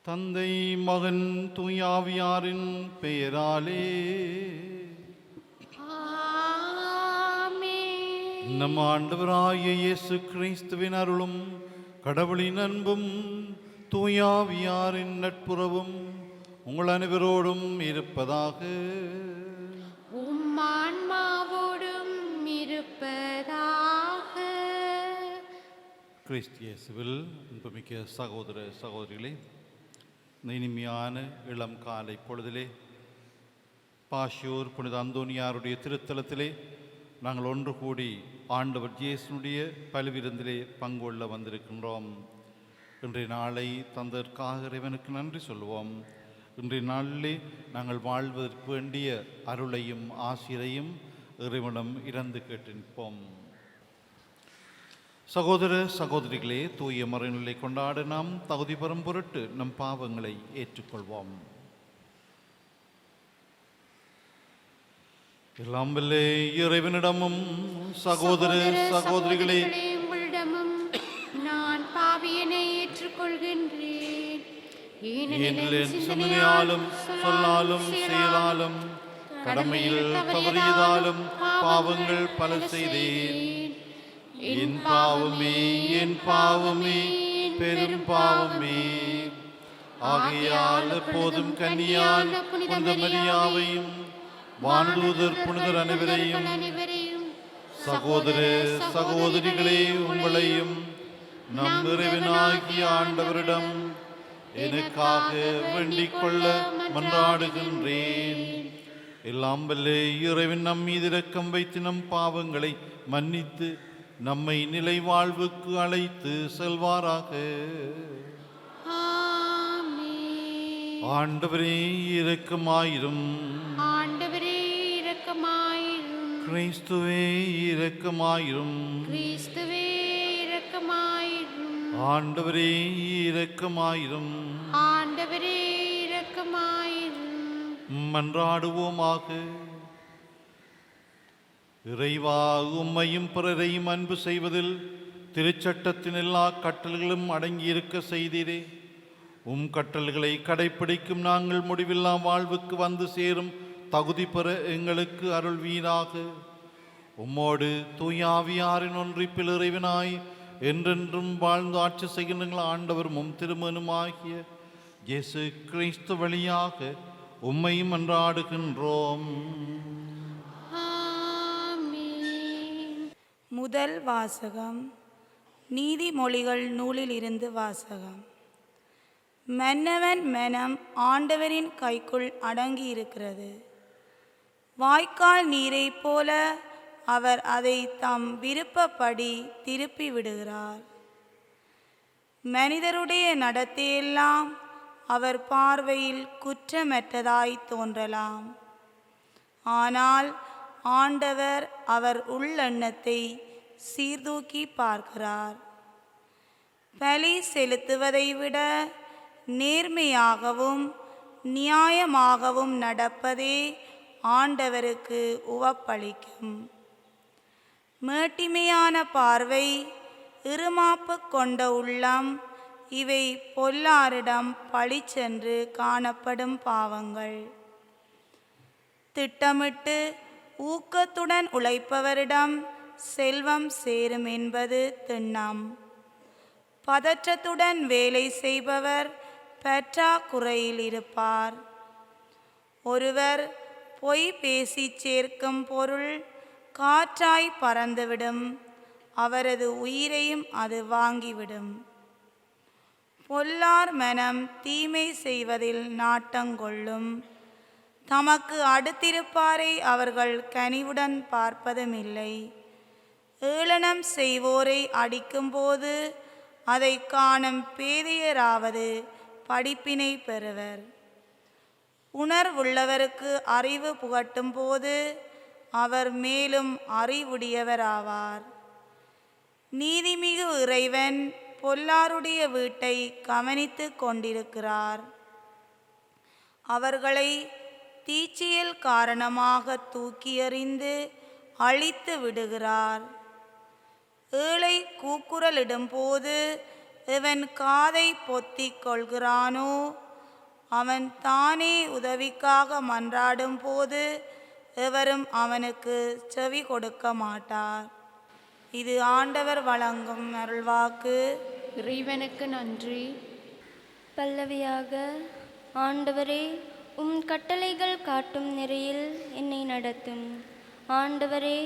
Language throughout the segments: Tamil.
தந்தை மகன் தூயாவியாரின் பெயராலே ஆமென். நம் ஆண்டவராகிய இயேசு கிறிஸ்துவின் அருளும் கடவுளின் அன்பும் தூயாவியாரின் நட்புறவும் உங்கள் அனைவரோடும் இருப்பதாக. உம் ஆன்மாவோடும் இருப்பதாக. கிறிஸ்து இயேசுவில் அன்புமிக்க சகோதர சகோதரிகளே, இந்த இனிமையான இளம் காலை பொழுதிலே பாஷியூர் புனித அந்தோனியாருடைய திருத்தலத்திலே நாங்கள் ஒன்று கூடி ஆண்டவர் இயேசுனுடைய பல்விருந்திலே பங்கொள்ள வந்திருக்கின்றோம். இன்றைய நாளை தந்ததற்காக இறைவனுக்கு நன்றி சொல்வோம். இன்றைய நாளிலே நாங்கள் வாழ்வதற்கு வேண்டிய அருளையும் ஆசிரையும் இறைவனிடம் இறந்து கேட்டு நிற்போம். சகோதர சகோதரிகளே, தூய மறைநிலை கொண்டாட நாம் தகுதி பெறும் பொருட்டு நம் பாவங்களை ஏற்றுக்கொள்வோம். எல்லாம் வல்ல இறைவனிடமும் சகோதர சகோதரிகளே உங்களிடமும் நான் பாவியனை ஏற்றுக்கொள்கின்றேன். ஏனெனில் என் சிந்தனையாலும் சொல்லாலும் செயலாலும் கடமையில் தவறியதாலும் பாவங்கள் பல செய்தேன். என் பாவமே பெரும் பாவமே. ஆகையால் எப்போதும் கன்னியான புனித மரியாவையும் வானதூதர் புனிதர் அனைவரையும் சகோதர சகோதரிகளே உங்களையும் நம் இறைவனாகிய ஆண்டவரிடம் எனக்காக வேண்டிக் கொள்ள மன்றாடுகின்றேன். எல்லாம் வல்ல இறைவன் நம் மீது இரக்கம் வைத்து நம் பாவங்களை மன்னித்து நம்மை நிலை வாழ்வுக்கு அழைத்து செல்வாராக. ஆமென். ஆண்டவரே இரக்கமாயிரும். ஆண்டவரே இரக்கமாயிரும். கிறிஸ்துவே இரக்கமாயிரும். கிறிஸ்துவே இரக்கமாயிரும். ஆண்டவரே இரக்கமாயிரும். ஆண்டவரே இரக்கமாயிரும். மன்றாடுவோமாக. இறைவா, உம்மையும் பிறரையும் அன்பு செய்வதில் திருச்சட்டத்தின் எல்லா கட்டளைகளும் அடங்கியிருக்க செய்தீரே. உம் கட்டளைகளை கடைப்பிடிக்கும் நாங்கள் முடிவில்லா வாழ்வுக்கு வந்து சேரும் தகுதி பெற எங்களுக்கு அருள்வீராக. உம்மோடு தூயாவியாரின் ஒன்றிப்பில் இறைவனாய் என்றென்றும் வாழ்ந்து ஆட்சி செய்கின்ற ஆண்டவர் மும் திருமனுமாகிய இயேசு கிறிஸ்து வழியாக உம்மையும் மன்றாடுகின்றோம். முதல் வாசகம். நீதிமொழிகள் நூலில் இருந்து வாசகம். மன்னவன் மனம் ஆண்டவரின் கைக்குள் அடங்கியிருக்கிறது. வாய்க்கால் நீரை போல அவர் அதை தம் விருப்பப்படி திருப்பி விடுகிறார். மனிதருடைய நடத்தையெல்லாம் அவர் பார்வையில் குற்றமற்றதாய் தோன்றலாம். ஆனால் ஆண்டவர் அவர் உள்ளெண்ணத்தை சீர்தூக்கி பார்க்கிறார். பலி செலுத்துவதை விட நேர்மையாகவும் நியாயமாகவும் நடப்பதே ஆண்டவருக்கு உவப்பளிக்கும். மேட்டிமையான பார்வை, இருமாப்பு கொண்ட உள்ளம், இவை பொல்லாரிடம் பழிச்சென்று காணப்படும் பாவங்கள். திட்டமிட்டு ஊக்கத்துடன் உழைப்பவரிடம் செல்வம் சேரும் என்பது திண்ணம். பதற்றத்துடன் வேலை செய்பவர் பற்றாக்குறையில் இருப்பார். ஒருவர் பொய் பேசி சேர்க்கும் பொருள் காற்றாய் பறந்துவிடும். அவரது உயிரையும் அது வாங்கிவிடும். பொல்லார் மனம் தீமை செய்வதில் நாட்டங்கொள்ளும். தமக்கு அடுத்திருப்பாரை அவர்கள் கனிவுடன் பார்ப்பதுமில்லை. ஏளனம் செய்வோரை அடிக்கும்போது அதை காணும் பேதையராவது படிப்பினை பெறுவர். உணர்வுள்ளவருக்கு அறிவு புகட்டும் போது அவர் மேலும் அறிவுடையவராவார். நீதிமிகு இறைவன் பொல்லாருடைய வீட்டை கவனித்து கொண்டிருக்கிறார். அவர்களை தீச்சியல் காரணமாக தூக்கி எறிந்து அழித்து விடுகிறார். ஏழை கூக்குரலிடும் போது எவன் காதை பொத்திக் கொள்கிறானோ அவன் தானே உதவிக்காக மன்றாடும் போது எவரும் அவனுக்கு செவி கொடுக்க மாட்டார். இது ஆண்டவர் வழங்கும் அருள்வாக்கு. இறைவனுக்கு நன்றி. பல்லவியாக. ஆண்டவரே, உம் கட்டளைகள் காட்டும் நெறியில் என்னை நடத்தும். ஆண்டவரே,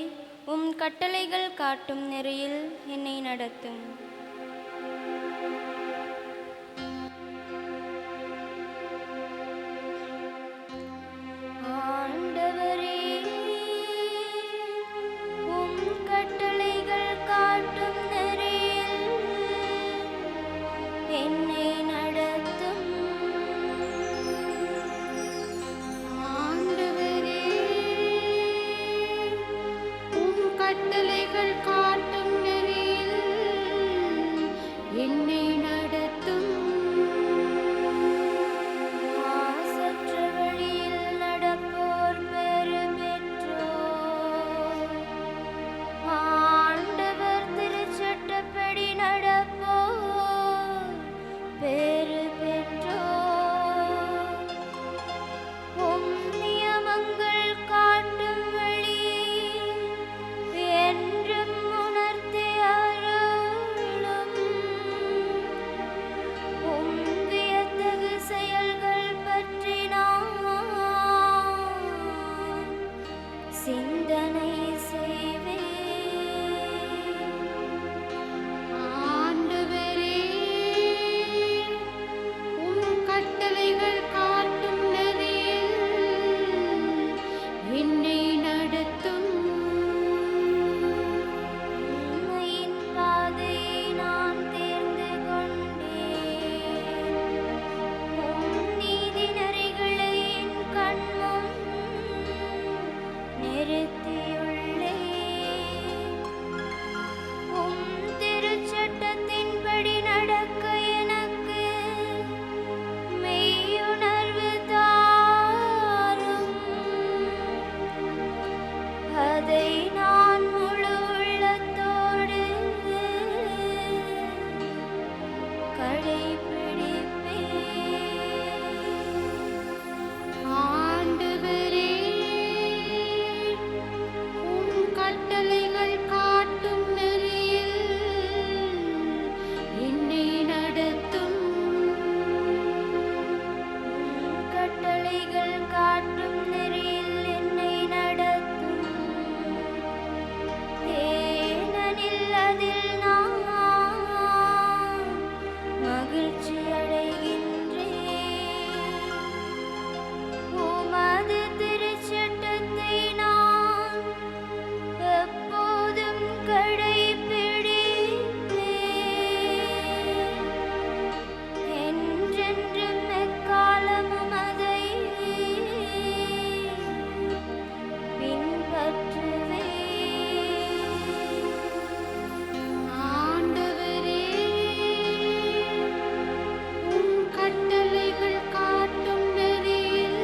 உம் கட்டளைகள் காட்டும் நெறியில் என்னை நடத்தும். ஆண்டவரே, உம் கட்டளைகள் காட்டும் நெறியில் என்னை நடத்தும். ஆண்டவரே, உம் கட்டளைகள் காட்டும் நெறியில் என்னை நடத்தும். மாசற்ற வழியில் நடப்போர் பெறு பெற்றோர். ஆண்டவர் திருச்சட்டப்படி நடப்போர் பெறு பெற்றோர். உம் நியமங்கள் காட்டும் வழியை என்றும் உணர்த்தி அருளும். உம் வியத்தகு செயல்கள் பற்றி நான் சிந்தனை செய்வேன். ஆண்டவரே, உம் கட்டளைகள் காட்டும் நெறியில் என்னை நடத்தும். உண்மையின் பாதையை நான் தேர்ந்து கொண்டேன். உம் நீதி நெறிகளை என் கண்முன் நிறுத்தியுள்ளேன். உம் திருச்சட்டத்தின்படி நடக்க எனக்கு மெய்யுணர்வு தாரும். அதை நான் முழு உள்ளத்தோடு கடைப்பிடிப்பேன். ஆண்டவரே, உம் கட்டளைகள் காட்டும் நெறியில் என்னை நடத்தும். உம் கட்டளைகள் காட்டும் நெறியில் என்னை நடத்தும். ஏனெனில் அதில் நான் மகிழ்ச்சி அடைகின்றேன். உமது திருச்சட்டத்தை நான் எப்போதும் கடைப்பிடிப்பேன். என்றென்றும் எக்காலமும் அதை பின்பற்றுவேன். ஆண்டவரே, உம் கட்டளைகள் காட்டும் நெறியில்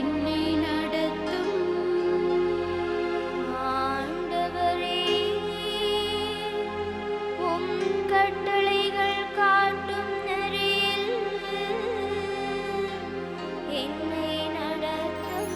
என்னை நடத்தும். ஆண்டவரே, உம் கட்டளைகள் காட்டும் நெறியில் என்னை நடத்தும்.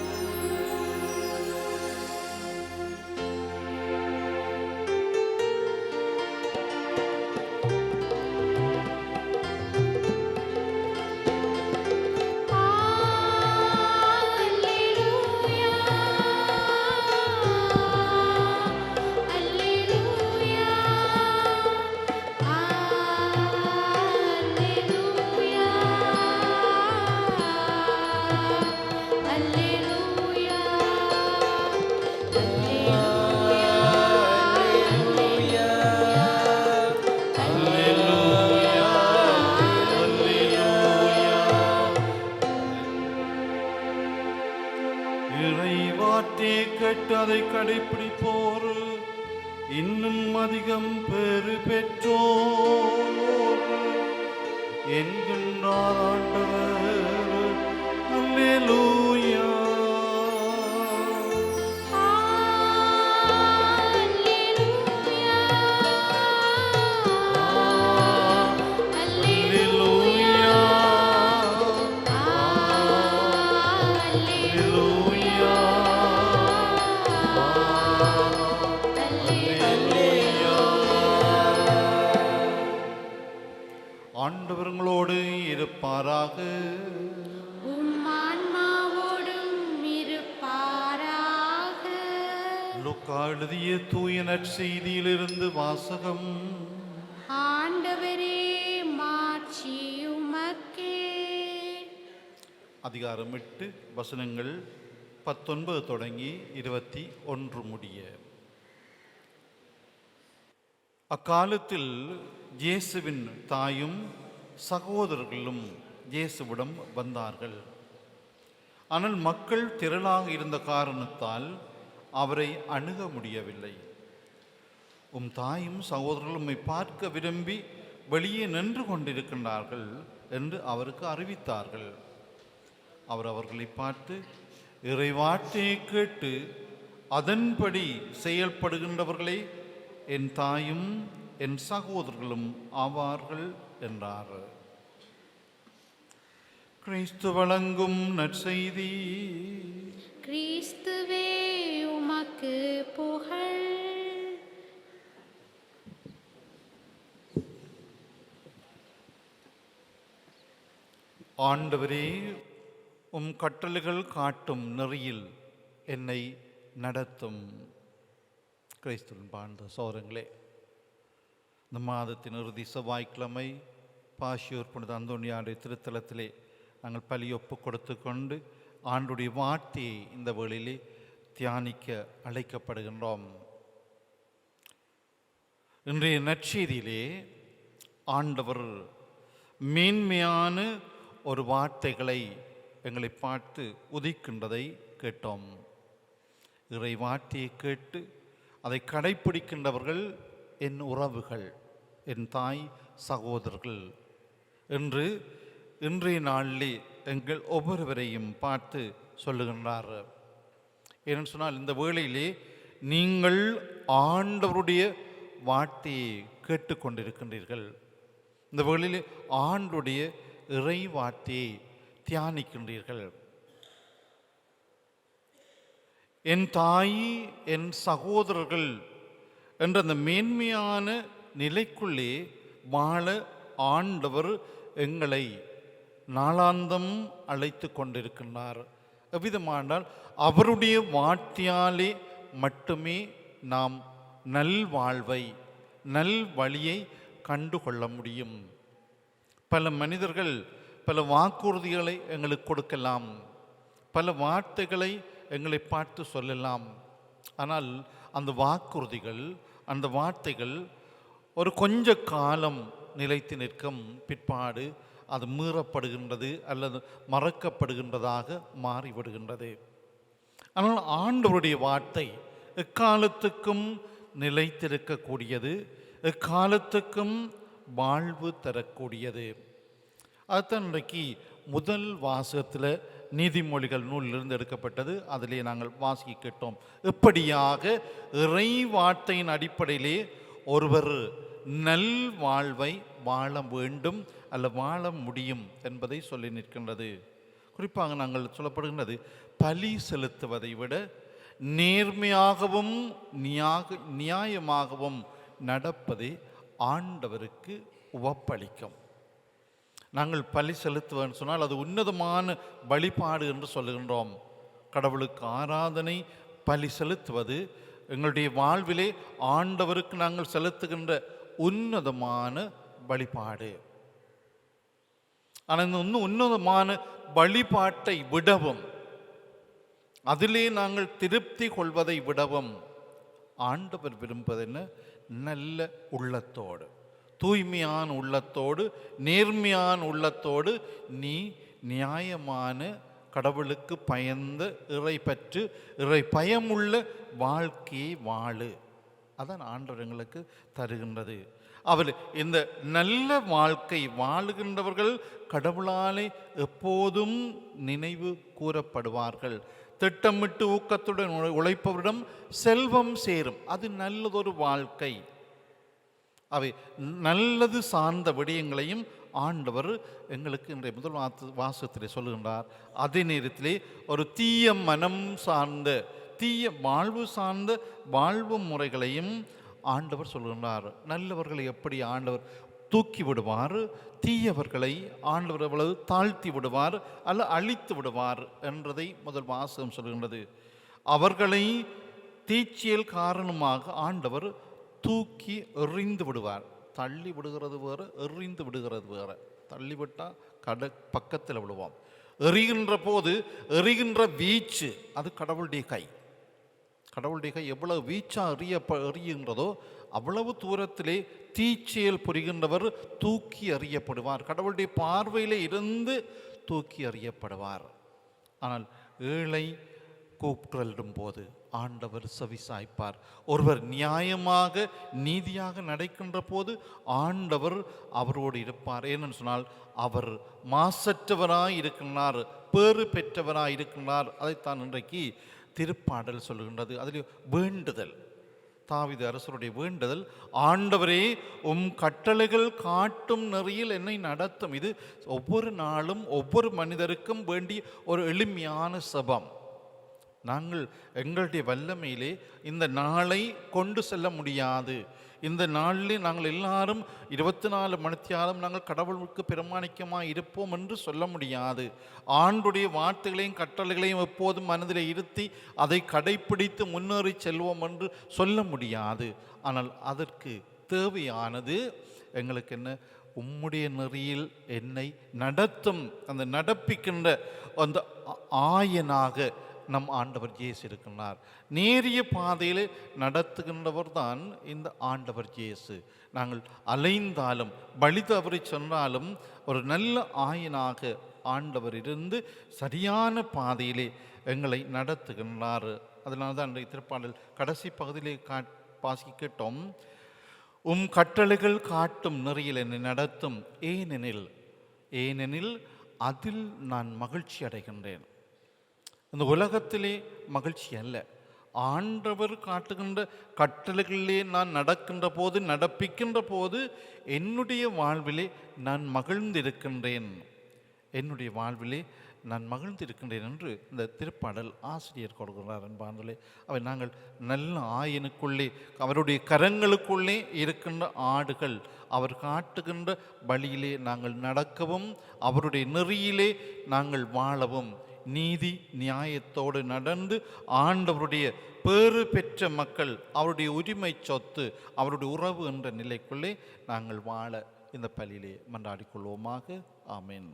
அல்லேலூயா, அல்லேலூயா, அல்லேலூயா, அல்லேலூயா, இறைவார்த்தை கேட்டு அதை கடைப்பிடிப்போர் இன்னும் அதிகம் பெறு பெற்றோர் என்கின்றார் ஆண்டவர். அல்லேலூயா. அல்லேலூயா, ஆண்டவர் உங்களோடு இருப்பாராக. உம் ஆன்மாவோடும் இருப்பாராக. லூக்கா எழுதிய தூய நற்செய்தியிலிருந்து வாசகம். ஆண்டவரே மாட்சி உமக்கே. அதிகாரம் 8 வசனங்கள் 19 தொடங்கி 21 முடிய. அக்காலத்தில் இயேசுவின் தாயும் சகோதரர்களும் இயேசுவிடம் வந்தார்கள். ஆனால் மக்கள் திரளாக இருந்த காரணத்தால் அவரை அணுக முடியவில்லை. உம் தாயும் சகோதரர்களும் உம்மை பார்க்க விரும்பி வெளியே நின்று கொண்டிருக்கின்றார்கள் என்று அவருக்கு அறிவித்தார்கள். அவர் அவர்களை பார்த்து, இறைவார்த்தையை கேட்டு அதன்படி செயல்படுகின்றவர்களே என் தாயும் என் சகோதரர்களும் ஆவார்கள் என்றார். கிறிஸ்து வழங்கும் நற்செய்தி. கிறிஸ்துவே உமக்கு புகழ். ஆண்டவரே, உம் கட்டளைகள் காட்டும் நெறியில் என்னை நடத்தும். கிறிஸ்துவின் வாழ்ந்த சோதரங்களே, இந்த மாதத்தின் இறுதி செவ்வாய்க்கிழமை பாஷியூர் புனித அந்தோனியாருடைய திருத்தலத்திலே நாங்கள் பலியொப்பு கொடுத்து கொண்டு ஆண்டுடைய வார்த்தையை இந்த வேளையிலே தியானிக்க அழைக்கப்படுகின்றோம். இன்றைய நற்செய்தியிலே ஆண்டவர் மேன்மையான ஒரு வார்த்தைகளை எங்களை பார்த்து உதிக்கின்றதை கேட்டோம். இறை வார்த்தையை கேட்டு அதை கடைப்பிடிக்கின்றவர்கள் என் உறவுகள், என் தாய் சகோதரர்கள் என்று இன்றைய நாளிலே எங்கள் ஒவ்வொருவரையும் பார்த்து சொல்லுகின்றார். ஏன்னு சொன்னால், இந்த வேளையிலே நீங்கள் ஆண்டவருடைய வார்த்தையை கேட்டுக்கொண்டிருக்கின்றீர்கள். இந்த வேளையிலே ஆண்டுடைய இறை வார்த்தையை தியானிக்கின்றீர்கள். என் தாய் என் சகோதரர்கள் என்ற அந்த மேன்மையான நிலைக்குள்ளே வாழ ஆண்டவர் எங்களை நாளாந்தம் அழைத்து கொண்டிருக்கின்றார். எவ்விதமானால் அவருடைய வார்த்தையாலே மட்டுமே நாம் நல்வாழ்வை, நல் வழியை கண்டுகொள்ள முடியும். பல மனிதர்கள் பல வாக்குறுதிகளை எங்களுக்கு கொடுக்கலாம், பல வார்த்தைகளை எங்களை பார்த்து சொல்லலாம். ஆனால் அந்த வாக்குறுதிகள், அந்த வார்த்தைகள் ஒரு கொஞ்ச காலம் நிலைத்து நிற்கும் பிற்பாடு அது மீறப்படுகின்றது அல்லது மறக்கப்படுகின்றதாக மாறிவிடுகின்றது. ஆனால் ஆண்டவருடைய வார்த்தை எக்காலத்துக்கும் நிலைத்திருக்கக்கூடியது, எக்காலத்துக்கும் வாழ்வு தரக்கூடியது. அதுதான் இன்றைக்கு முதல் வாசகத்தில் நீதிமொழிகள் நூலிலிருந்து எடுக்கப்பட்டது. அதிலே நாங்கள் வாசிக்க கேட்டோம். இப்படியாக இறை வார்த்தையின் அடிப்படையிலே ஒருவர் நல் வாழ்வை வாழ வேண்டும் அல்ல வாழ முடியும் என்பதை சொல்லி நிற்கின்றது. குறிப்பாக நாங்கள் சொல்லப்படுகின்றது, பலி செலுத்துவதை விட நேர்மையாகவும் நியாயமாகவும் நடப்பதே ஆண்டவருக்கு உவப்பளிக்கும். நாங்கள் பலி செலுத்துவோம்னு சொன்னால் அது உன்னதமான வழிபாடு என்று சொல்லுகின்றோம். கடவுளுக்கு ஆராதனை, பலி செலுத்துவது எங்களுடைய வாழ்விலே ஆண்டவருக்கு நாங்கள் செலுத்துகின்ற உன்னதமான வழிபாடு. ஆனால் இந்த உன்னதமான வழிபாட்டை விடவும், அதிலே நாங்கள் திருப்தி கொள்வதை விடவும் ஆண்டவர் விரும்புவது என்ன? நல்ல உள்ளத்தோடு, தூய்மையான உள்ளத்தோடு, நேர்மையான உள்ளத்தோடு நீ நியாயமான கடவுளுக்கு பயந்த இறைப்பற்று, இறை பயமுள்ள வாழ்க்கையை வாழு. அதான் ஆண்டவர் எங்களுக்கு தருகின்றது. அவர் இந்த நல்ல வாழ்க்கை வாழுகின்றவர்கள் கடவுளாலே எப்போதும் நினைவு கூறப்படுவார்கள். திட்டமிட்டு ஊக்கத்துடன் உழைப்பவரிடம் செல்வம் சேரும். அது நல்லதொரு வாழ்க்கை. அவை நல்லது சார்ந்த விடயங்களையும் ஆண்டவர் எங்களுக்கு இன்றைய முதல் வாசகத்திலே சொல்லுகின்றார். அதே நேரத்திலே ஒரு தீய மனம் சார்ந்த, தீய வாழ்வு சார்ந்த வாழ்வு முறைகளையும் ஆண்டவர் சொல்கின்றார். நல்லவர்களை எப்படி ஆண்டவர் தூக்கி விடுவார், தீயவர்களை ஆண்டவர் எவ்வளவு தாழ்த்தி விடுவார் அல்ல அழித்து விடுவார் என்றதை முதல் வாசகம் சொல்கின்றது. அவர்களை தீச்சியல் காரணமாக ஆண்டவர் தூக்கி எறிந்து விடுவார். தள்ளி விடுகிறது வேறு, எறிந்து விடுகிறது வேறு. தள்ளிவிட்டால் பக்கத்தில் விடுவோம். எறிகின்ற போது எறிகின்ற வீச்சு அது கடவுளுடைய கை. கடவுளுடைய கை எவ்வளவு வீச்சா எறிகின்றதோ அவ்வளவு தூரத்திலே தீச்செயல் புரிகின்றவர் தூக்கி எறியப்படுவார். கடவுளுடைய பார்வையிலே இருந்து தூக்கி எறியப்படுவார். ஆனால் ஏழை கூப்பிடும் போது ஆண்டவர் செவிசாய்ப்பார். ஒருவர் நியாயமாக நீதியாக நடக்கின்ற போது ஆண்டவர் அவரோடு இருப்பார். ஏனென்று சொன்னால் அவர் மாசற்றவராய் இருக்கின்றார், பேறு பெற்றவராய் இருக்கின்றார். அதைத்தான் இன்றைக்கு திருப்பாடல் சொல்லுகின்றது. அதில் வேண்டுதல், தாவீது அரசருடைய வேண்டுதல், ஆண்டவரே உம் கட்டளைகள் காட்டும் நெறியில் என்னை நடத்தும். இது ஒவ்வொரு நாளும் ஒவ்வொரு மனிதருக்கும் வேண்டிய ஒரு எளிமையான செபம். நாங்கள் எங்களுடைய வல்லமையிலே இந்த நாளை கொண்டு செல்ல முடியாது. இந்த நாளிலே நாங்கள் எல்லாரும் 24 மணித்தியாலும் நாங்கள் கடவுளுக்கு பிரமாணிக்கமாக இருப்போம் என்று சொல்ல முடியாது. ஆண்டுடைய வார்த்தைகளையும் கட்டளைகளையும் எப்போதும் மனதில் இருத்தி அதை கடைப்பிடித்து முன்னேறி செல்வோம் என்று சொல்ல முடியாது. ஆனால் அதற்கு தேவையானது எங்களுக்கு என்ன? உம்முடைய நெறியில் என்னை நடத்தும், அந்த நடப்பிக்கின்ற அந்த ஆயனாக நம் ஆண்டவர் இயேசு இருக்கின்றார். நேரிய பாதையில் நடத்துகின்றவர் தான் இந்த ஆண்டவர் இயேசு. நாங்கள் அலைந்தாலும் வழி தவறி சொன்னாலும் ஒரு நல்ல ஆயனாக ஆண்டவர் இருந்து சரியான பாதையிலே எங்களை நடத்துகின்றார். அதனால தான் இன்றைய திருப்பாடல் கடைசி பகுதியிலே பாசி கேட்டோம், உம் கட்டளைகள் காட்டும் நெறியில் என்னை நடத்தும். ஏனெனில் அதில் நான் மகிழ்ச்சி அடைகின்றேன். இந்த உலகத்திலே மகிழ்ச்சி அல்ல, ஆண்டவர் காட்டுகின்ற கட்டளைகளிலே நான் நடக்கின்ற போது, நடப்பிக்கின்ற போது என்னுடைய வாழ்விலே நான் மகிழ்ந்திருக்கின்றேன். என்னுடைய வாழ்விலே நான் மகிழ்ந்திருக்கின்றேன் என்று இந்த திருப்பாடல் ஆசிரியர் கொடுக்கிறார். என்பார்களே, அவை நாங்கள் நல்ல ஆயனுக்குள்ளே, அவருடைய கரங்களுக்குள்ளே இருக்கின்ற ஆடுகள், அவர் காட்டுகின்ற வழியிலே நாங்கள் நடக்கவும், அவருடைய நெறியிலே நாங்கள் வாழவும், நீதி நியாயத்தோடு நடந்து ஆண்டவருடைய பேறு பெற்ற மக்கள், அவருடைய உரிமை சொத்து, அவருடைய உறவு என்ற நிலைக்குள்ளே நாங்கள் வாழ இந்த பலியிலே மன்றாடிக்கொள்வோமாக. ஆமேன்.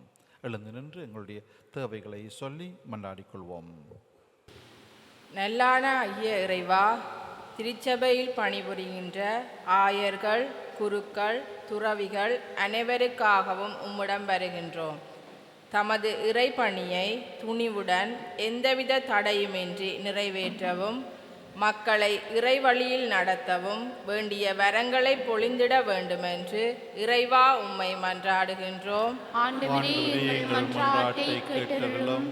எழுந்து நின்று எங்களுடைய தேவைகளை சொல்லி மன்றாடிக்கொள்வோம். நல்லான ஐய இறைவா, திருச்சபையில் பணிபுரிகின்ற ஆயர்கள், குருக்கள், துறவிகள் அனைவருக்காகவும் உம்மிடம் வருகின்றோம். தமது இறைப்பணியை துணிவுடன் எந்தவித தடையுமின்றி நிறைவேற்றவும், மக்களை இறைவழியில் நடத்தவும் வேண்டிய வரங்களை பொழிந்திட வேண்டுமென்று இறைவா உம்மை மன்றாடுகின்றோம். ஆண்டவரே, எங்கள் மன்றாட்டை கேட்டருளும்.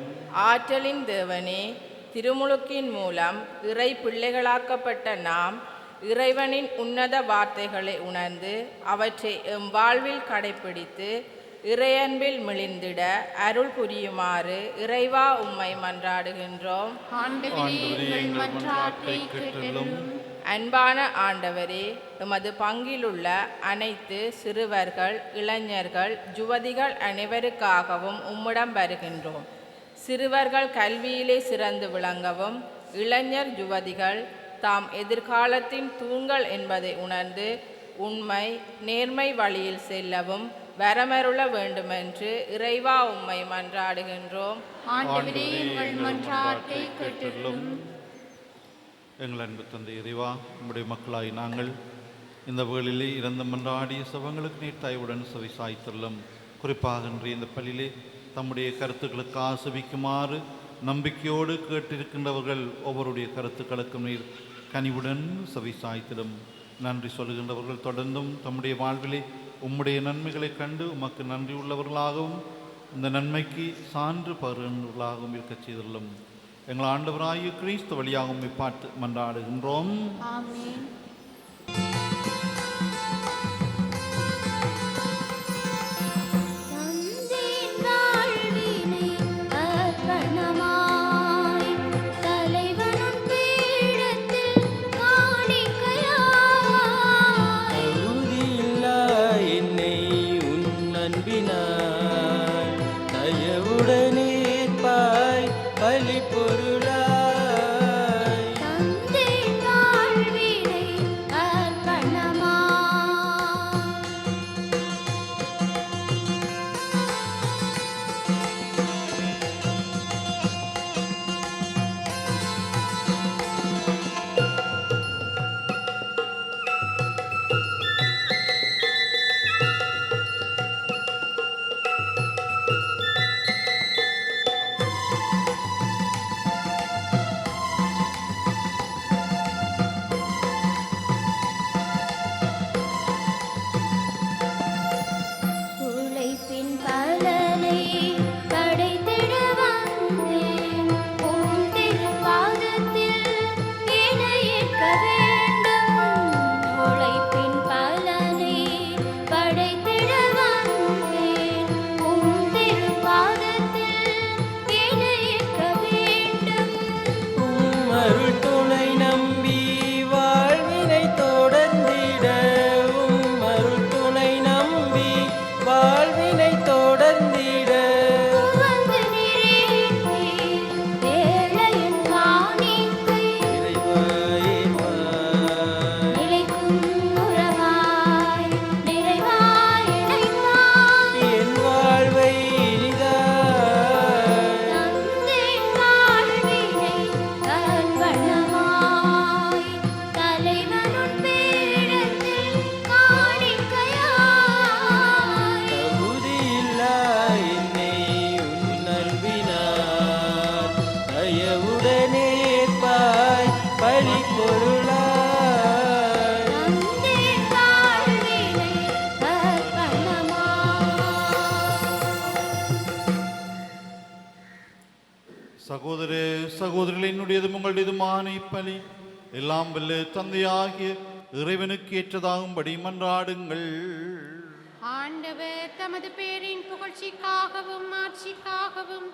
ஆற்றலின் தேவனே, திருமுழுக்கின் மூலம் இறை பிள்ளைகளாக்கப்பட்ட நாம் இறைவனின் உன்னத வார்த்தைகளை உணர்ந்து அவற்றை எம் வாழ்வில் கடைப்பிடித்து இறையன்பில் மிளிர்ந்திட அருள் புரியுமாறு இறைவா உம்மை மன்றாடுகின்றோம். ஆண்டவரே, எங்கள் மன்றாட்டை கேட்டருளும். அன்பான ஆண்டவரே, எமது பங்கிலுள்ள அனைத்து சிறுவர்கள், இளைஞர்கள், யுவதிகள் அனைவருக்காகவும் உம்மிடம் வருகின்றோம். சிறுவர்கள் கல்வியிலே சிறந்து விளங்கவும், இளைஞர் யுவதிகள் தாம் எதிர்காலத்தின் தூண்கள் என்பதை உணர்ந்து உண்மை நேர்மை வழியில் செல்லவும் வரமருள வேண்டுமென்று இறைவா உம்மை மன்றாடுகின்றோம். ஆண்டவரே, எங்கள் மன்றாட்டை கேட்டருளும். எங்கள் அன்பு தந்தை இறைவா, நம்முடைய மக்களாய் நாங்கள் இந்த வேளையிலே இறந்த மன்றாடிய சபங்களுக்கு நீர் தயவுடன் செவி சாய்த்துள்ளோம். குறிப்பாக இன்றைய இந்த பள்ளியிலே தம்முடைய கருத்துக்களுக்கு ஆசபிக்குமாறு நம்பிக்கையோடு கேட்டிருக்கின்றவர்கள் ஒவ்வொருடைய கருத்துக்களுக்கும் நீர் கனிவுடன் செவி சாய்த்திடும். நன்றி சொல்கின்றவர்கள் தொடர்ந்தும் தம்முடைய வாழ்விலே உம்முடைய நன்மைகளை கண்டு உமக்கு நன்றி உள்ளவர்களாகவும் இந்த நன்மைக்கு சான்று பருவர்களாகவும் இருக்கச் செய்துள்ளோம். எங்கள் ஆண்டவராகிய கிறிஸ்து வழியாகவும் இப்பாட்டு மன்றாடுகின்றோம். ஆமென். என்னை சகோதர சகோதரிகள், என்னுடையதும் உங்களுடையதுமான இப்பலி எல்லாம் வல்ல தந்தையாகிய இறைவனுக்கு ஏற்றதாகும்படி மன்றாடுங்கள். ஆண்டவர் தமது பேரின் புகழ்ச்சிக்காகவும் ஆட்சிக்காகவும்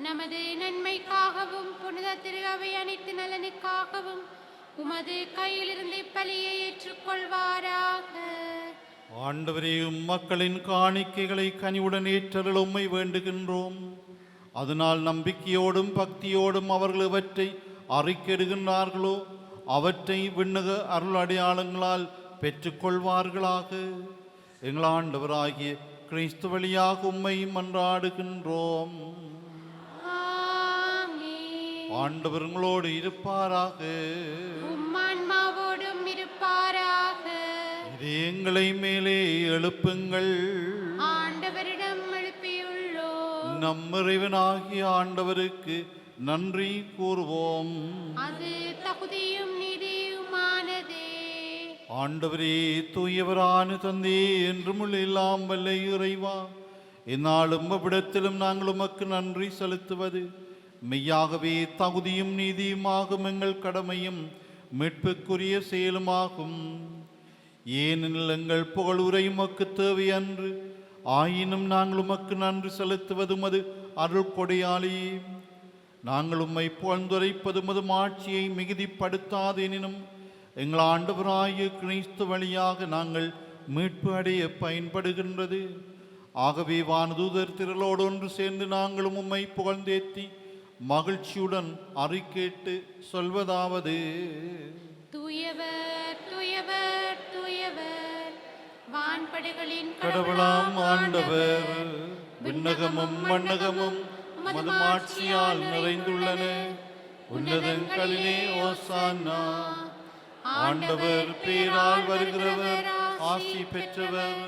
நமது நன்மைக்காகவும் புனித திரு அவை அனைத்து நலனுக்காகவும் உமது கையிலிருந்து பலியை ஏற்றுக்கொள்வாராக. ஆண்டவரே, மக்களின் காணிக்கைகளை கனிவுடன் ஏற்றருள் உம்மை வேண்டுகின்றோம். அதனால் நம்பிக்கையோடும் பக்தியோடும் அவர்கள் எவற்றை அறிக்கையிடுகின்றார்களோ அவற்றை விண்ணக அருள் அடையாளங்களால் பெற்றுக்கொள்வார்களாக. எங்கள் ஆண்டவராகிய கிறிஸ்து வழியாக உம்மை மன்றாடுகின்றோம். ஆமென். ஆண்டவர் உங்களோடு இருப்பாராக. உம்மான்மாவோடும் இருப்பாராக. இது எங்களை மேலே எழுப்புங்கள். ஆண்டவரிடம் எழுப்பியுள்ளோம். நம் இறைவனாகிய ஆண்டவருக்கு நன்றி கூறுவோம். அது தகுதியும் நீதியுமானதே. ஆண்டவரே, தூயவரான தந்தை, என்றும் எல்லாம் வல்ல இறைவா, இந்நாளும் அவ்விடத்திலும் நாங்கள் உமக்கு நன்றி செலுத்துவது மெய்யாகவே தகுதியும் நீதியுமாகும் எங்கள் கடமையும் மீட்புக்குரிய செயலுமாகும். ஏனெனில் எங்கள் புகழுரை உமக்கு தேவை அன்று, ஆயினும் நாங்கள் உமக்கு நன்றி செலுத்துவதும் அது அருள் கொடையாளி. நாங்கள் உம்மை புகழ்ந்துரைப்பதும் அது ஆட்சியை மிகுதிப்படுத்தாதெனினும் எங்கள் ஆண்டவராகிய கிறிஸ்து வழியாக நாங்கள் மீட்பு அடைய பயன்படுகின்றது. ஆகவே வானதூதர் திரளோடு ஒன்று சேர்ந்து நாங்களும் உம்மை புகழ்ந்தேத்தி மகிழ்ச்சியுடன் அறிக்கேட்டு சொல்வதாவது: தூயவர் தூயவர் தூயவர், வான்படைகளின் கடவுளாம் ஆண்டவர், விண்ணகமும் மண்ணகமும் உமது ஆட்சியால் நிறைந்துள்ளன. உன்னதங்களிலே ஓசானா. ஆண்டவர் பேரால் வருகிறவர் ஆசி பெற்றவர்.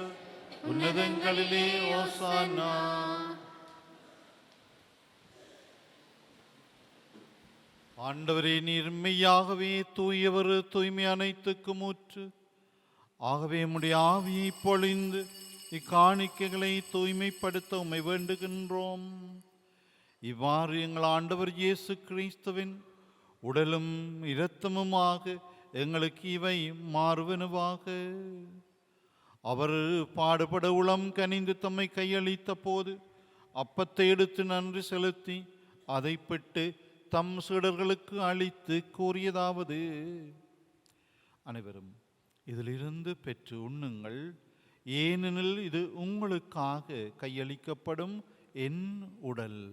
உன்னதங்களிலே ஓசானா. ஆண்டவரே, நீர் மெய்யாகவே தூயவர், தூய்மை அனைத்துக்கும் ஊற்று. ஆகவே உம்முடைய ஆவியை பொழிந்து இக்காணிக்கைகளை தூய்மைப்படுத்த உம்மை வேண்டுகின்றோம். இவ்வாறு எங்கள் ஆண்டவர் இயேசு கிறிஸ்துவின் உடலும் இரத்தமுமாக எங்களுக்கு இவை மாறுவனவாக. அவர் பாடுபட உளம் கனிந்து தம்மை கையளித்த போது அப்பத்தை எடுத்து நன்றி செலுத்தி அதை பெற்று தம் சீடர்களுக்கு அளித்து கூறியதாவது: அனைவரும் இதிலிருந்து பெற்று உண்ணுங்கள், ஏனெனில் இது உங்களுக்காக கையளிக்கப்படும் என் உடல்.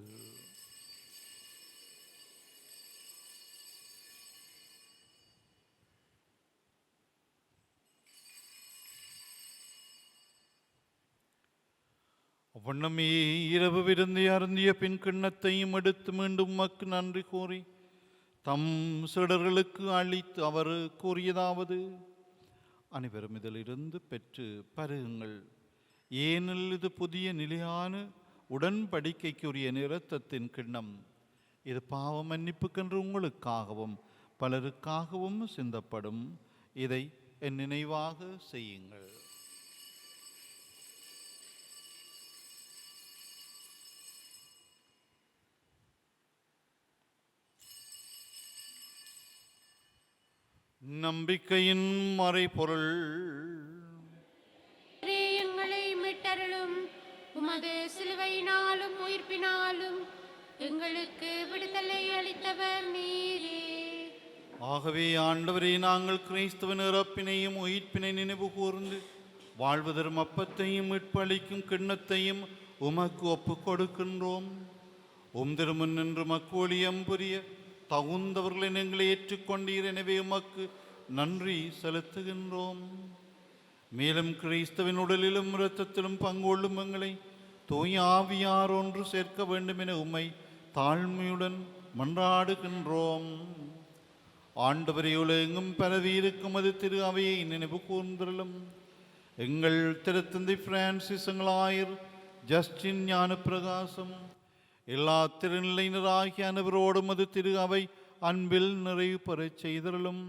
அவ்வண்ணமே இரவு விருந்தை அருந்திய பின் கிண்ணத்தையும் எடுத்து மீண்டும் உமக்கு நன்றி கூறி தம் சீடர்களுக்கு அளித்து அவர் கூறியதாவது: அனைவரும் இதிலிருந்து பெற்று பருகுங்கள், ஏனெனில் இது புதிய நிலையான உடன்படிக்கைக்குரிய இரத்தத்தின் கிண்ணம். இது பாவ மன்னிப்புக்கென்று உங்களுக்காகவும் பலருக்காகவும் சிந்தப்படும். இதை என் நினைவாக செய்யுங்கள். நம்பிக்கையின் மறைபொருள். எங்களை மீட்டருளும். உமது சிலுவையினாலும் உயிர்ப்பினாலும் எங்களுக்கு விடுதலை அளித்தவர் நீரே. ஆகவே ஆண்டவரே, நாங்கள் கிறிஸ்துவின் இறப்பினையும் உயிர்ப்பினை நினைவு கூர்ந்து வாழ்வதரும் அப்பத்தையும் மீட்பளிக்கும் கிண்ணத்தையும் உமக்கு ஒப்புக் கொடுக்கின்றோம். உம் திருமுன் நின்று மக்கு ஒளியம் புரிய தகுந்தவர்களை எங்களை ஏற்றுக்கொண்டீர். எனவே உமக்கு நன்றி செலுத்துகின்றோம். மேலும் கிறிஸ்துவின் உடலிலும் இரத்தத்திலும் பங்கொள்ளும் எங்களை தூய ஆவியார் ஒன்று சேர்க்க வேண்டும் என உம்மை தாழ்மையுடன் மன்றாடுகின்றோம். ஆண்டவரே, உலகெங்கும் பரவி இருக்கும் அது திரு அவையை நினைவு கூர்ந்தருளும். எங்கள் திருத்தந்தை பிரான்சிஸ், எங்கள் ஆயர் ஜஸ்டின் ஞான பிரகாசம், எல்லா திருநிலையினராகிய அனைவரோடும் அது திரு அவை அன்பில் நிறைவு பெறச் செய்தருளும்.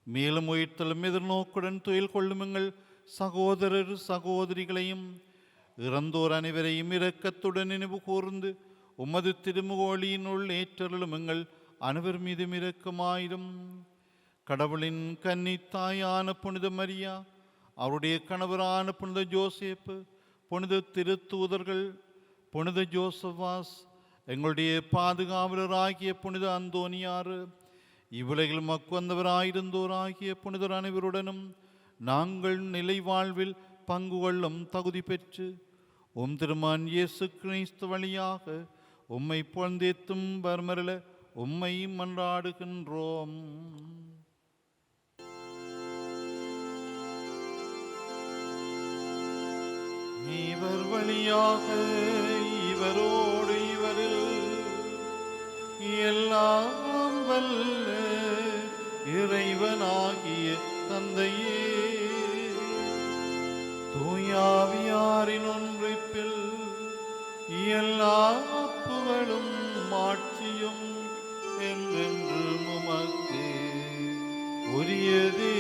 மேலும் உயிர்த்தலும் எதிர்நோக்குடன் துயில் கொள்ளும் எங்கள் சகோதரர் சகோதரிகளையும் இறந்தோர் அனைவரையும் இரக்கத்துடன் நினைவு கூர்ந்து உமது திருமுகோளியினுள் ஏற்றருளும் எங்கள் அனைவர் மீதும் இரக்கமாயிரும். கடவுளின் கன்னித்தாயான புனித மரியா, அவருடைய கணவரான புனித ஜோசேப்பு, புனித திருத்தூதர்கள், புனித ஜோசபாஸ், எங்களுடைய பாதுகாவலராகிய புனித அந்தோனியாறு, இவ்வுலகில் மக்குவந்தவராயிருந்தோராகிய புனிதர் அனைவருடனும் நாங்கள் நிலை வாழ்வில் பங்கு கொள்ளும் தகுதி பெற்று உம் திருமான் இயேசு கிறிஸ்து வழியாக உம்மை புகழ்ந்தேத்தும் பரமரல உம்மை மன்றாடுகின்றோம். இவர் வழியாக இவரோடு இவரில் எல்லாம் வல்ல இறைவனாகிய தந்தையே, தூயாவியாரின் ஒன்றிப்பில் எல்லா புகழும் ஆட்சியும் என்றென்றும் உமக்கு உரியதே.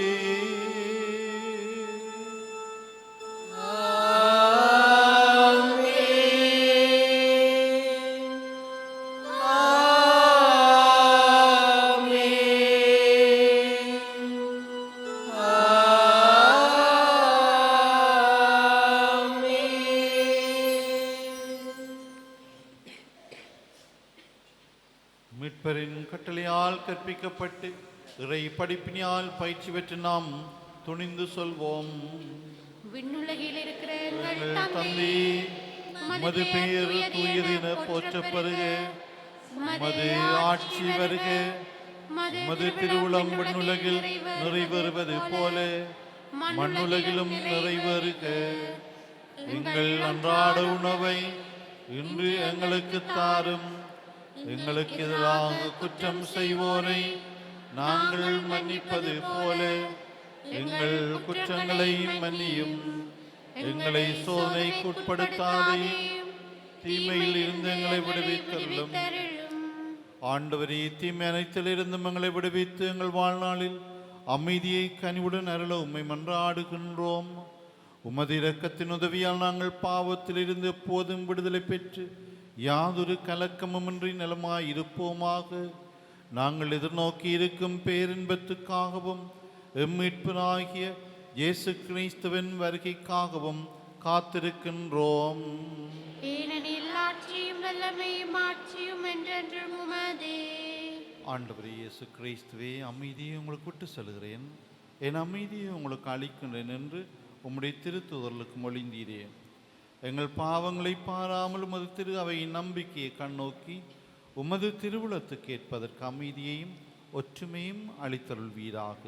மீட்பரின் கட்டளையால் கற்பிக்கப்பட்டு இறை படிப்பினால் பயிற்சி பெற்று நாம் துணிந்து சொல்வோம். விண்ணுலகில் இருக்கிற எங்கள் எங்கள் தந்தை, தந்தை, உமது பெயர் தூயதென போற்றப்பெறுக, உமது ஆட்சி வருக, உமது திருவுளம் விண்ணுலகில் நிறைவேறுவது போல மண்ணுலகிலும் நிறைவேறுக. எங்கள் அன்றாட உணவை இன்று எங்களுக்கு தாரும். எங்களுக்கு எதிராக குற்றம் செய்வோரை நாங்கள் மன்னிப்பது போல எங்கள் குற்றங்களை மன்னியும். எங்களை சோதனைக்கு உட்படுத்தாதையும் தீமையில் இருந்து எங்களை விடுவித்தருளும். ஆண்டவரே, தீமை அனைத்திலிருந்தும் எங்களை விடுவித்து எங்கள் வாழ்நாளில் அமைதியை கனிவுடன் அருள உம்மை மன்றாடுகின்றோம். உமது இரக்கத்தின் உதவியால் நாங்கள் பாவத்திலிருந்து எப்போதும் விடுதலை பெற்று யாதொரு கலக்கமுமின்றி நலமாய் இருப்போமாக. நாங்கள் எதிர்நோக்கி இருக்கும் பேரின்பத்துக்காகவும் எம்மீட்பராகிய இயேசு கிறிஸ்துவின் வருகைக்காகவும் காத்திருக்கின்றோம். ஏனெனில் ஆட்சியும் வல்லமையும் ஆட்சியும் என்றென்றும் உமதே. ஆண்டவரே இயேசு கிறிஸ்துவே, அமைதியை உங்களுக்கு விட்டு செல்கிறேன், என் அமைதியை உங்களுக்கு அளிக்கின்றேன் என்று உம்முடைய திருத்தூதர்களுக்கு மொழிந்தீரே. எங்கள் பாவங்களை பாராமல் உமது திரு அவையின் நம்பிக்கையை கண்ணோக்கி உமது திருவுளத்துக்கு ஏற்பதற்கு அமைதியையும் ஒற்றுமையும் அளித்தருள்வீராக.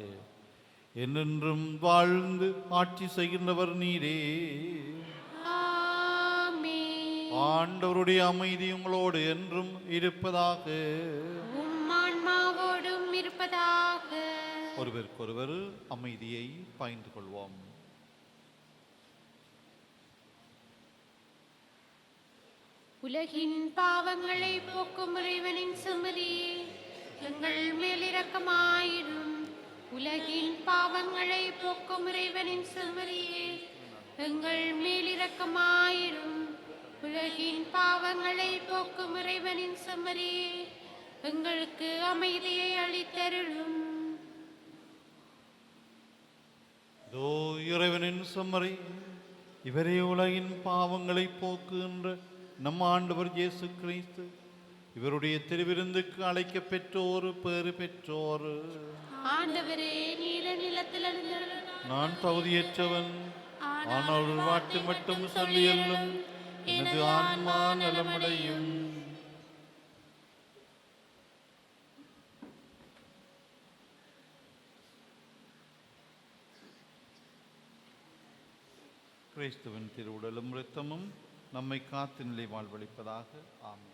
என்றென்றும் வாழ்ந்து ஆட்சி செய்கின்றவர் நீரே. ஆமென். ஆண்டவருடைய அமைதி உங்களோடு என்றும் இருப்பதாக. உம் ஆன்மாவோடும் இருப்பதாக. ஒருவருக்கொருவர் அமைதியை பகிர்ந்து கொள்வோம். உலகின் பாவங்களை போக்கும் இறைவனின் செம்மறியே, எங்கள் மேல் இரக்கமாயிரும். உலகின் பாவங்களை போக்கும் இறைவனின் செம்மறியே, எங்கள் மேல் இரக்கமாயிரும். உலகின் பாவங்களை போக்கும் இறைவனின் செம்மறியே, எங்களுக்கு அமைதியை அளித்தருளும். இதோ இறைவனின் செம்மறி, இவரே உலகின் பாவங்களை போக்குகின்ற நம் ஆண்டவர் இயேசு கிறிஸ்து. இவருடைய திருவிருந்துக்கு அழைக்க பெற்றோர் பேறு பெற்றோர். ஆண்டவரே, நீல நிலத்தில் நான் தகுதியற்றவன், ஆனால் ஒரு வார்த்தை மட்டும் சொல்லியல்லும் எனது ஆன்மா நலமடையும். கிறிஸ்துவின் திருவுடலும் இரத்தமும் நம்மை காத்து நிலை வாழ்வளிப்பதாக. ஆமென்.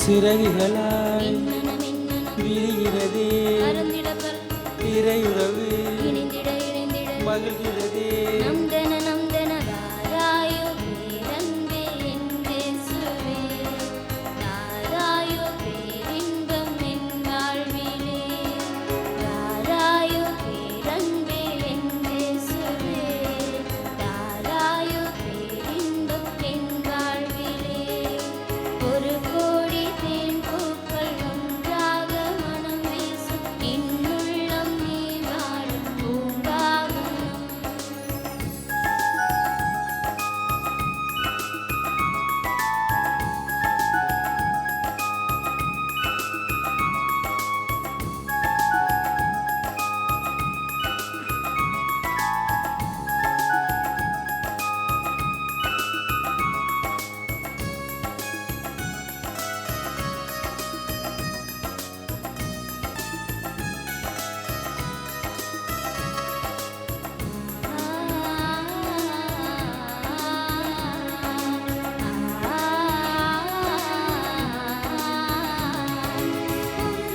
சிறகுகளாய் மின்னணம் மின்னணம் விரிகிறதே பறந்திட இறையுறவு இணைந்திட இணைந்திட மகிழ்கிறதே நம்தன நம்தன தாராயோ பேரன்பே என் இயேசுவே தாராயோ பேரின்பம் என் வாழ்விலே தாராயோ பேரன்பே என் இயேசுவே தாராயோ பேரின்பம் என் வாழ்விலே ஒரு கோடி தேன் பூக்கள் ஒன்றாக மனம் வீசும் இன்னுள்ளம் நீ வாழும் பூங்காவனம்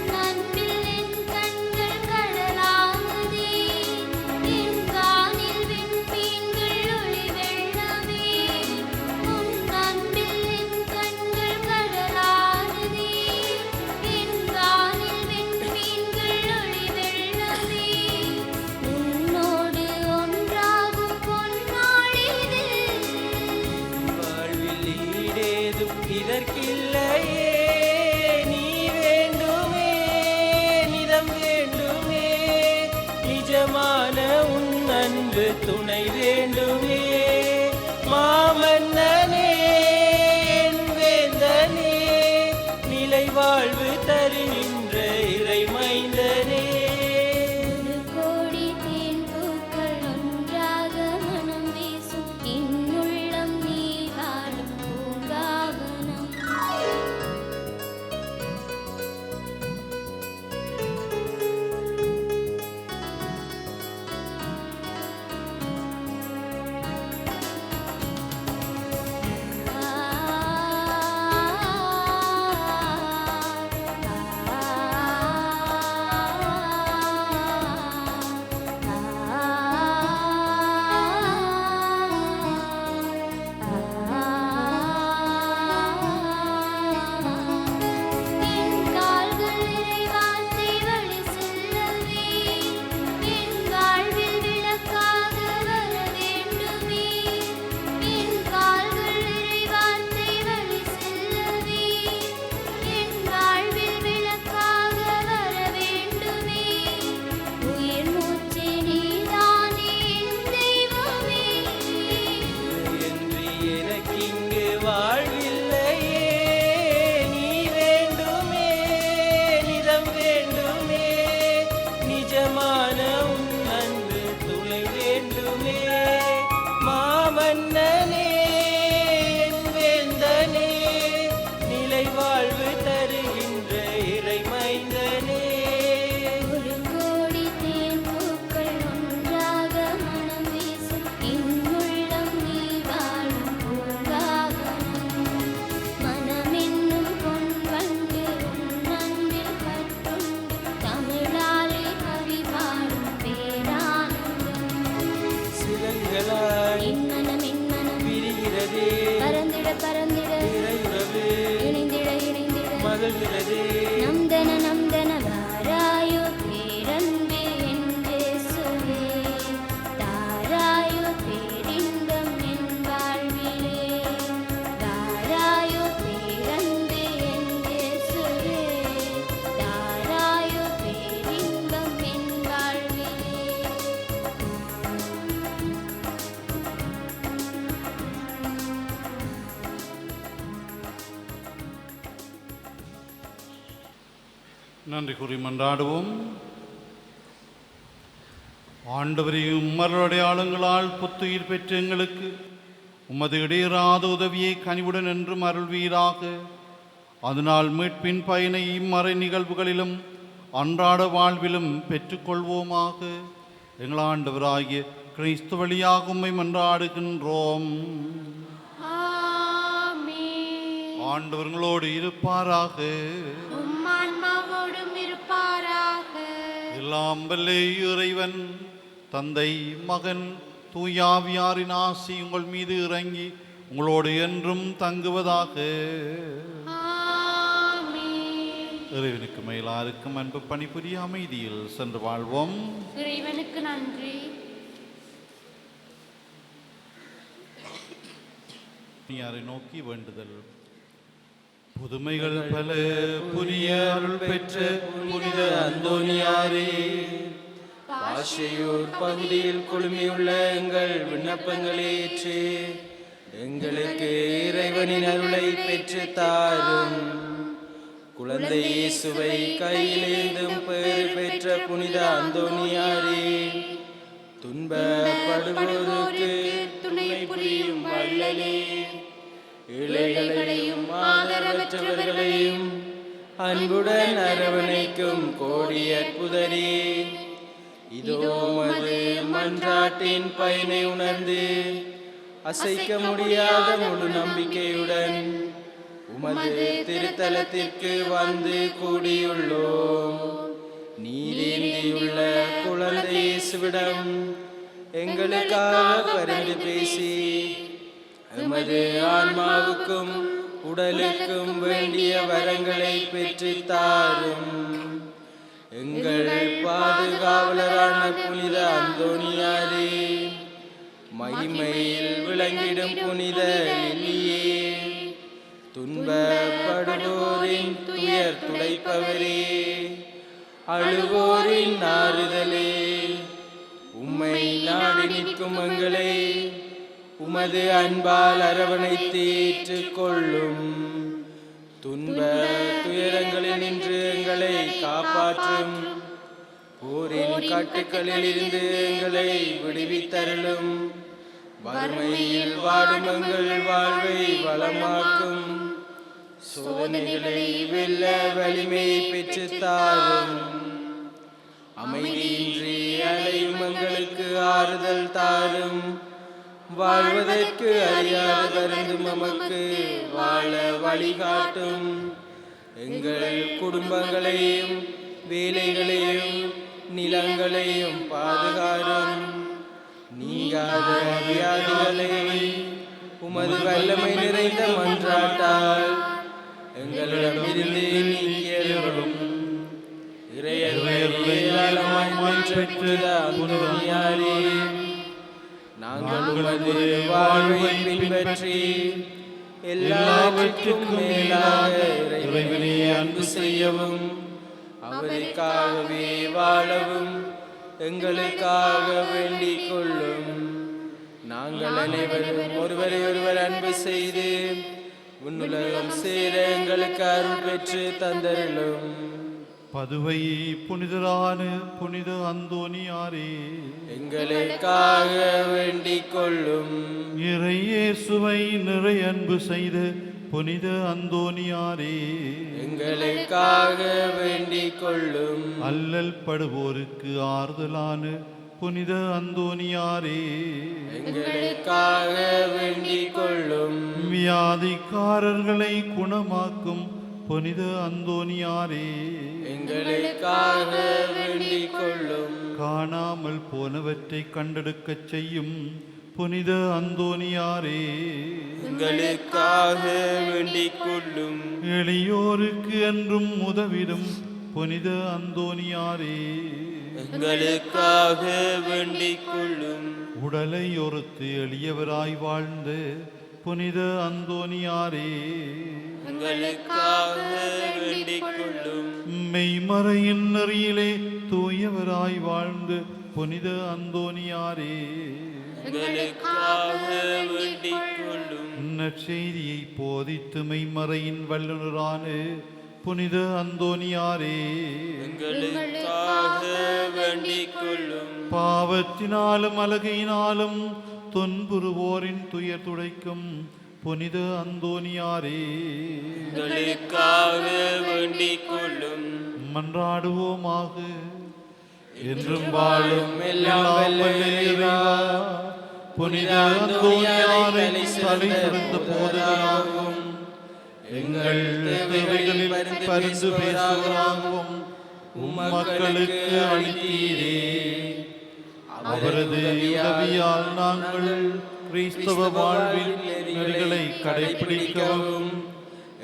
நன்பில் என் கண்கள் கடலாகுதே என் வானில் விண்மீன்கள் ஒளி வெள்ளமே உன் நன்பில் என் கண்கள் கடலாகுதே என் வானில் விண்மீன்கள் ஒளி வெள்ளமே உன்னோடு ஒன்றாகும் பொன்னாளிது வாழ்வில் ஈடேதும் இதற்கில்லையே நீ வேண்டுமே நிதம் வேண்டுமே நிஜமான உன் அன்பு துணை வேண்டுமே மாமன்னனே என் வேந்தனே நிலை வாழ்வு தருகின்ற இறைமைந்தனே ஒரு கோடி தேன் பூக்கள் ஒன்றாக மனம் வீசும் இன்னுள்ளம் நீ வாழும் பூங்காவனம் என் கால்கள் இறைவார்த்தை வழி செல்லவே என் வாழ்வில் விளக்காக வர வேண்டுமே என் கால்கள் இறைவார்த்தை வழி செல்லவே என் வாழ்வில் விளக்காக வர வேண்டுமே உயிர் மூச்சே நீதானே என் தெய்வமே என்று எனக்கிங்கு வாழ்வில்லையே நீ வேண்டுமே நிதம் வேண்டுமே நிஜமான உன் அன்பு துணை வேண்டுமே மாமன்னனே என் வேந்தனே நிலை வாழ்வு தருகின்ற இறைமைந்தனே ஒரு கோடி தேன் பூக்கள் ஒன்றாக மனம் வீசும் இன்னுள்ளம் நீ வாழும் பூங்காவனம் மனமென்னும் பொன் வண்டு உன் அன்பில் கட்டுண்டு தமிழாலே கவி பாடும் பேரானந்தம் சிறகுகளாய் மின்னணம் மின்னணம் விரிகிறதே பறந்திட பறந்திட இறையுறவு இணைந்திட இணைந்திட மகிழ்கிறதே நம்தன நம்தன தாராயோ பேரன்பே என் இயேசுவே தாராயோ பேரின்பம் என் வாழ்விலே தாராயோ பேரன்பே என் இயேசுவே தாராயோ பேரின்பம் என் வாழ்விலே நன்றி கூறி மன்றாடுவோம். ஆண்டவரையும் மறுஅடையாளங்களால் புத்துயிர் பெற்ற எங்களுக்கு உமது இடையறாத உதவியை கனிவுடன் என்றும் அருள்வீராக. அதனால் மீட்பின் பயனை இம்மறை நிகழ்வுகளிலும் அன்றாட வாழ்விலும் பெற்றுக்கொள்வோமாக. எங்கள் ஆண்டவராகிய கிறிஸ்து வழியாக உம்மை மன்றாடுகின்றோம். ஆமென். ஆண்டவர்களோடு இருப்பாராக. உம்மான்மாவோடும் இருப்பாராக. எல்லாம் வல்ல இறைவன் தந்தை மகன் தூயாவியாரின் ஆசி உங்கள் மீது இறங்கி உங்களோடு என்றும் தங்குவதாக. ஆமென். இறைவனுக்கு மேலாருக்கும் அன்பு பணிபுரிய அமைதியில் சென்று வாழ்வோம். இறைவனுக்கு நன்றி. யாரை நோக்கி வேண்டுதல். புதுமைகள் பல புரிய அருள் பெற்ற புனித அந்தோனியாரே, பாஷையூர் பகுதியில் குழுமியுள்ள எங்கள் விண்ணப்பங்களை ஏற்று எங்களுக்கு இறைவனின் அருளை பெற்று தாரும். குழந்தை இயேசுவை கையிலேந்தும் பேறு பெற்ற புனித அந்தோனியாரே, துன்பப்படுவோருக்கு துணை புரியும் வள்ளலே, ஏழைகளையும் ஆதரவற்றவர்களையும் அன்புடன் அரவணைக்கும் கோடி அற்புதரே, இதோ மது மன்றாட்டின் பயனை உணர்ந்து அசைக்க முடியாத முழு நம்பிக்கையுடன் உமது திருத்தலத்திற்கு வந்து கூடியுள்ளோம். நீரேந்தியுள்ள குழந்தை இயேசுவிடம் எங்களுக்காக பரிந்து பேசி எமது ஆன்மாவுக்கும் உடலுக்கும் வேண்டிய வரங்களை பெற்று தாரும். எங்கள் பாதுகாவலரான புனித அந்தோனியாரே, மகிமையில் விளங்கிடும் புனித லில்லியே, துன்பப்படுவோரின் துயர் துடைப்பவரே, அழுவோரின் ஆறுதலே, உம்மை நாடி நிற்கும் எங்களை உமது அன்பால் அரவணைத்து ஏற்றுக்கொள்ளும். துன்ப துயரங்களில் நின்று எங்களை காப்பாற்றும். போரின் கட்டுக்களில் இருந்து எங்களை விடுவித்தருளும். வறுமையில் வாடும் எங்கள் வாழ்வை வளமாக்கும். சோதனைகளை வெல்ல வலிமையை பெற்று தாரும். அமைதியின்றி அலையும் எங்களுக்கு ஆறுதல் தாரும். வாழ்வதற்கு அறியாத வருந்தும் நமக்கு வாழ வழிகாட்டும். எங்கள் குடும்பங்களையும் வேலைகளையும் நிலங்களையும் பாதுகாரும். நீங்காத வியாதிகளை உமது வல்லமை நிறைந்த மன்றாட்டால் எங்களிடமிருந்து நீக்கியருளும். நாங்கள் உமது வாழ்வை பின்பற்றி எல்லாவற்றுக்கும் மேலாக இறைவனை அன்பு செய்யவும் அவருக்காகவே வாழவும் எங்களுக்காக வேண்டிக் கொள்ளும். நாங்கள் அனைவரும் ஒருவரை ஒருவர் அன்பு செய்து உன்னுலகம் சேர எங்களுக்கு அருள் பெற்று தந்தருளும். பதுவை புனிதரான புனித அந்தோனியாரே, எங்களுக்காக வேண்டிக் கொள்ளும். இறையேசுவை நிறை அன்பு செய்த புனித அந்தோனியாரே, எங்களுக்காக வேண்டிக் கொள்ளும். அல்லல் படுவோருக்கு ஆறுதலான புனித அந்தோனியாரே, எங்களுக்காக வேண்டிக் கொள்ளும். வியாதிக்காரர்களை குணமாக்கும் புனித அந்தோனியாரே, எங்களுக்காக வேண்டிக் கொள்ளும். காணாமல் போனவற்றை கண்டெடுக்கச் செய்யும் புனித அந்தோனியாரே, எங்களுக்காக வேண்டிக் கொள்ளும். எளியோருக்கு என்றும் உதவிடும் புனித அந்தோனியாரே, எங்களுக்காக வேண்டிக் கொள்ளும். உடலை ஒருத்து எளியவராய் வாழ்ந்த புனித அந்தோனியாரே, எங்களுக்காக வேண்டிக் கொள்ளும். மெய்மறையின் நெறியிலே தூயவராய் வாழ்ந்து புனித அந்தோனியாரே, எங்களுக்காக வேண்டிக் கொள்ளும். நற்செய்தியை போதித்து மெய்மறையின் வல்லுநரான புனித அந்தோனியாரே, எங்களுக்காக வேண்டிக் கொள்ளும். பாவத்தினாலும் அலகையினாலும் துன்புறுவோரின் துயர் துடைக்கும் புனித அந்தோனியாரே, எங்களுக்காக வேண்டிக் கொள்ளும். மன்றாடுவோமாக. என்றும் வாழும் எல்லாம் வல்ல இறைவா, புனித அந்தோனியாரை தலை சிறந்த போதகராகவும் எங்கள் தேவைகளில் பரிந்து பேசுவதாகவும் மக்களுக்கு அளித்தீரே. அவரது உதவியால் நாங்கள் கிறிஸ்தவ வாழ்வின் நெறிகளை கடைபிடிக்கவும்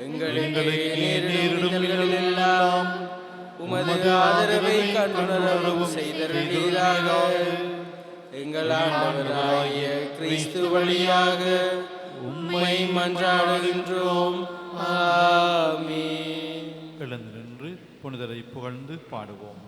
எங்களுக்கு நேரிடும் இடமெல்லாம் உமது ஆதரவை கண்டுணரவும் செய்தருளீராக. எங்கள் ஆண்டவராகிய கிறிஸ்து வழியாக உம்மை மன்றாடுகின்றோம். ஆமென். எழுந்து நின்று புனிதரை புகழ்ந்து பாடுவோம்.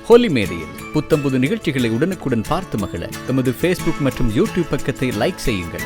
ஹோலி மேடையில் புத்தம்புது நிகழ்ச்சிகளை உடனுக்குடன் பார்த்து மகிழ எமது ஃபேஸ்புக் மற்றும் யூடியூப் பக்கத்தை லைக் செய்யுங்கள்.